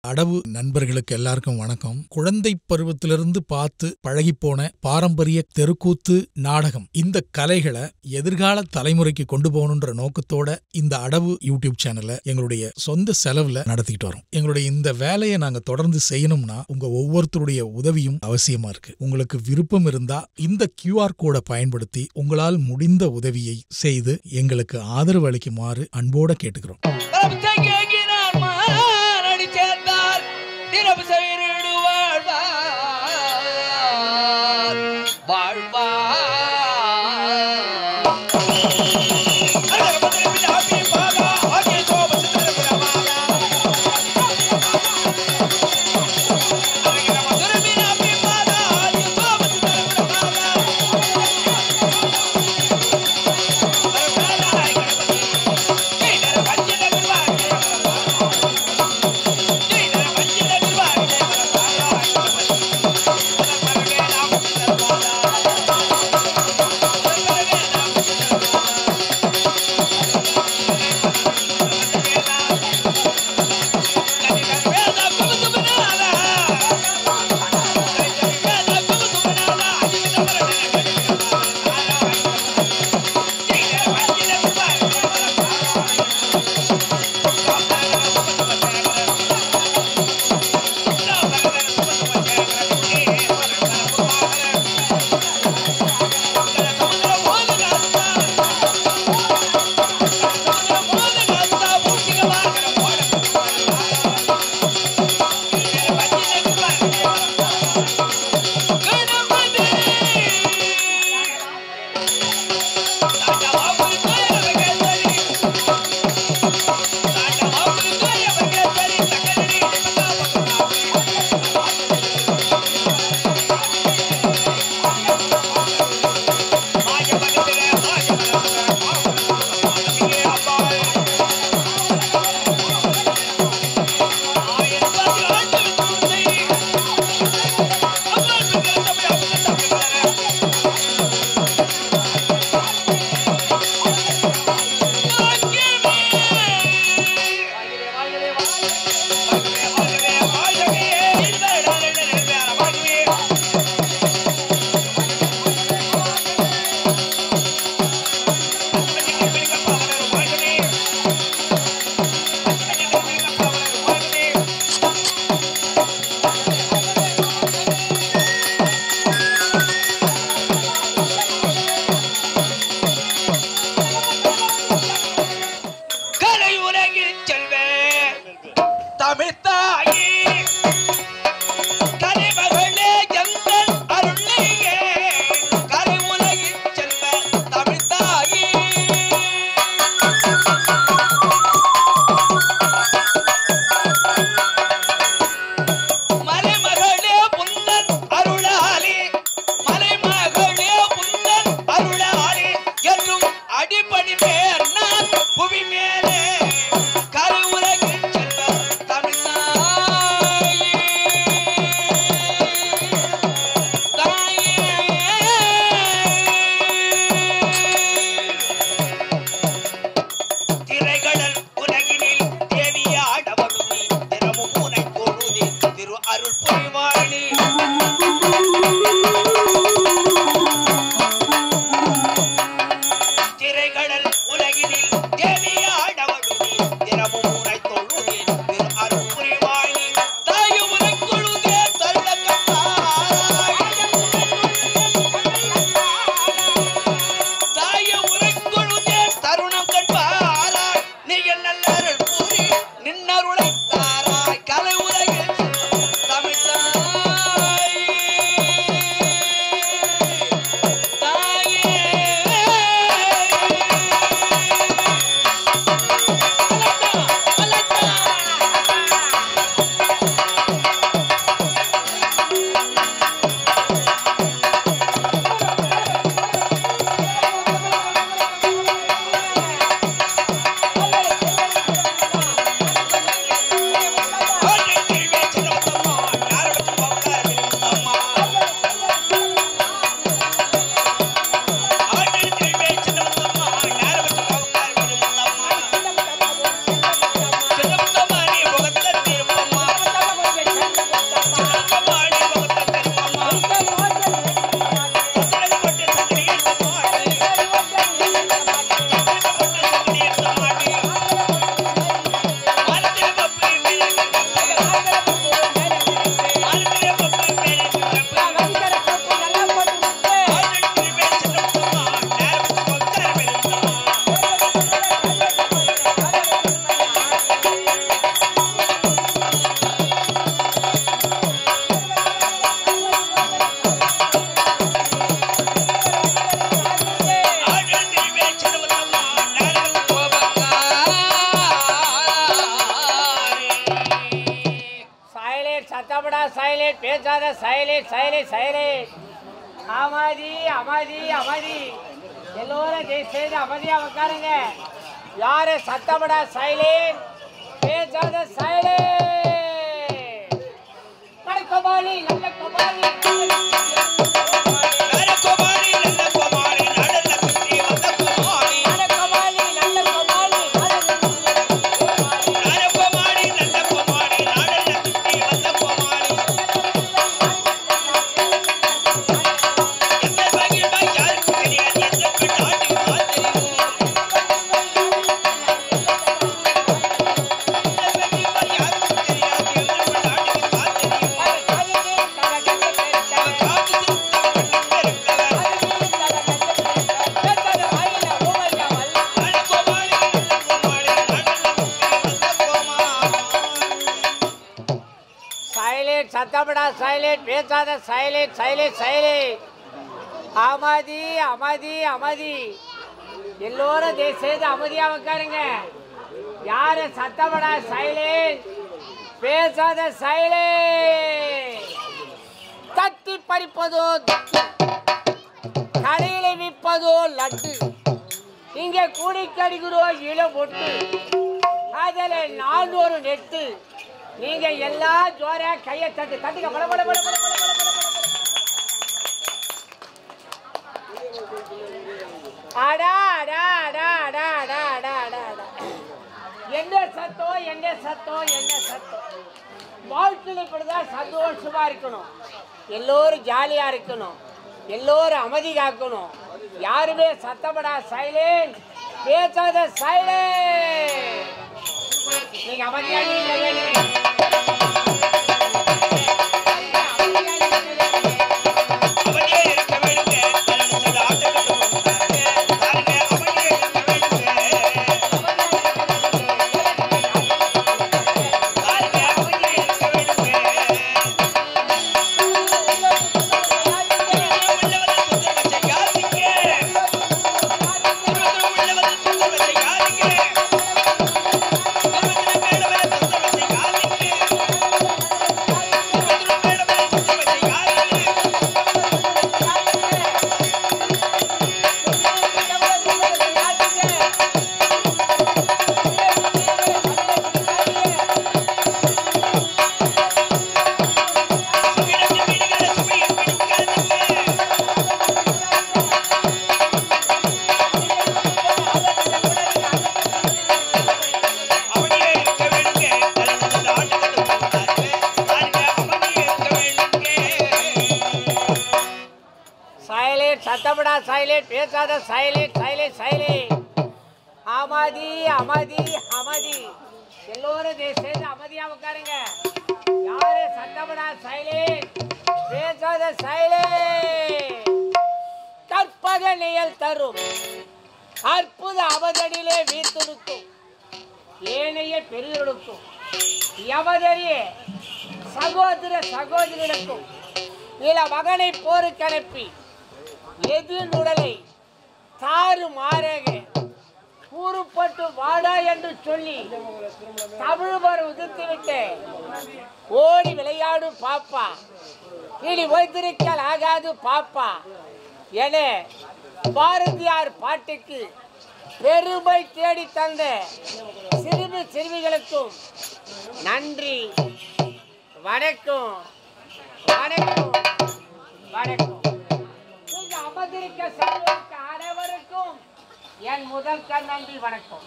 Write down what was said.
அடவு நண்பர்களுக்கு எல்லாருக்கும் வணக்கம். குழந்தை பருவத்திலிருந்து பார்த்து பழகி போன பாரம்பரிய தெருக்கூத்து, நாடகம், இந்த கலைகளை எதிர்கால தலைமுறைக்கு கொண்டு போகணுன்ற நோக்கத்தோட இந்த அடவு யூடியூப் சேனலை எங்களுடைய சொந்த செலவுல நடத்திட்டு வரோம். எங்களுடைய இந்த வேலையை நாங்க தொடர்ந்து செய்யணும்னா உங்க ஒவ்வொருத்தருடைய உதவியும் அவசியமா இருக்கு. உங்களுக்கு விருப்பம் இருந்தா இந்த QR கோடை பயன்படுத்தி உங்களால் முடிந்த உதவியை செய்து எங்களுக்கு ஆதரவு அளிக்குமாறு அன்போட கேட்டுக்கிறோம். புவி மேலே கருவுலகின் செல்வ தமிழ்நாடு சத்தப்படா சைலண்ட், பேசாத சைலண்ட் சைலண்ட் சைலண்ட். அமைதி அமைதி அமைதி. எல்லோரும் செய்து அமைதியா உட்காருங்க. யாரு சத்தப்படா சைலண்ட், பேசாத சைலண்ட். கோபாலி நல்ல கோபாலி சத்தப்படா சைலண்ட், பேசாத சைலண்ட் சைலண்ட் சைலண்ட். அமைதி அமைதி அமைதி. எல்லோரும் செய்து அமைதியா உட்காருங்க. யாரு சத்தப்படா சைலண்ட், பேசாத சைலண்ட். தட்டி பறிப்பதோ கடையில விற்பதோ லட்டு, இங்கே கூடி கடிக்கிறோம் இள பொட்டு, அதில் 400 நெட்டு. நீங்க எல்லா ஜோர கையை தட்டு தட்டுங்க. பல பல பல பல பல பல பல. அடா அடா அடா அடா அடா அடா அடா அடா. என்ன சத்தம் என்ன சத்தம் என்ன சத்தம். வாழ்க்கையில் இப்படிதான் சந்தோஷமா இருக்கணும். எல்லோரும் ஜாலியா இருக்கணும். எல்லோரும் அமைதி காக்கணும். யாருமே சத்தப்படா சைலண்ட், பேசாத சைலண்ட். நீங்க அமைதியா சத்தப்படா சைலண்ட், பேசாத சைலண்ட் சைலண்ட் சைலண்ட். அமைதி அமைதி அமைதி. எல்லோரும் சேர்ந்து அமைதியா உட்காருங்க. யாரு சத்தப்படா சைலண்ட், பேசாத சைலண்ட். கற்பக நிழல் தரும் அற்புத அவதடியிலே வீர்த்தொடுக்கும் ஏனைய பெரியொடுக்கும் யவதறிய சகோதர சகோதரிகளுக்கும் இள மகனை போருக்கு அனுப்பி எது நுடலை தாறு மாறாக கூறுப்பட்டு வாடா என்று சொல்லி தமிழ்வர் உதிர்த்துவிட்டு ஓடி விளையாடு பாப்பா, இனி வைத்திருக்கல் ஆகாது பாப்பா என பாரதியார் பாட்டுக்கு பெருமை தேடி தந்த சிறுமி சிறுமிகளுக்கும் நன்றி. வணக்கம் வணக்கம் வணக்கம். அமர்ந்திருக்க அனைவருக்கும் என் முதல் நன்றி வணக்கம்.